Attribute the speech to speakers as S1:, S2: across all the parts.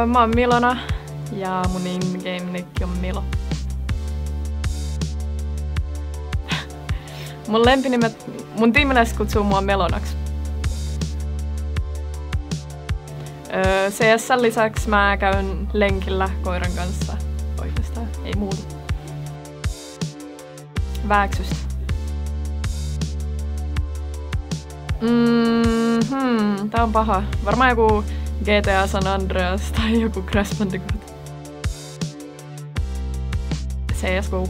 S1: Mä oon Milona ja mun in-game-nikki on Milo. Mun lempinimet, mun tiimiläiset kutsuu mua Melonaksi. CS:n lisäksi mä käyn lenkillä koiran kanssa. Oikeastaan ei muuta. Vääksystä. Tää on paha. Varmaan joku GTA San Andreas tai joku Crash Bandicoot. CSGO.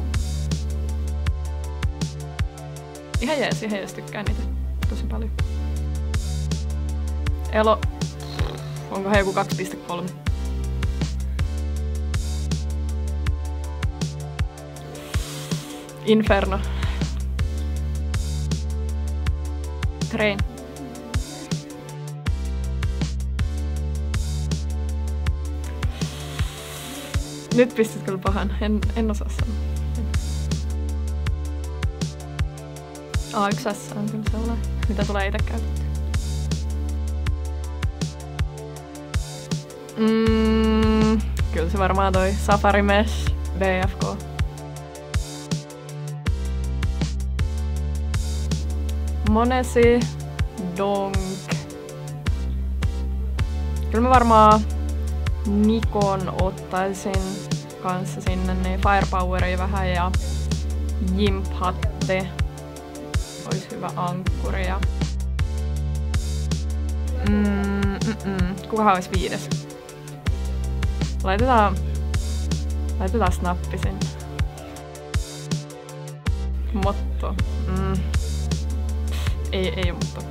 S1: Ihan jees, tykkään niitä tosi paljon. Elo. Onkohan joku 2.3? Inferno. Train. Nyt pistit kyllä pahan. En osaa sanoa. A1S on kyllä sellainen, mitä tulee itse käytettyä. Kyllä se varmaan toi Safari Mesh BFK. Monesi, Donk. Kyllä mä varmaan Nikon ottaisin kanssa sinne, niin Firepoweria vähän ja Jimp-hatte olisi hyvä ankkuri. Ja kukahan olisi 5? Laitetaan snappi sinne. Motto. Ei motto.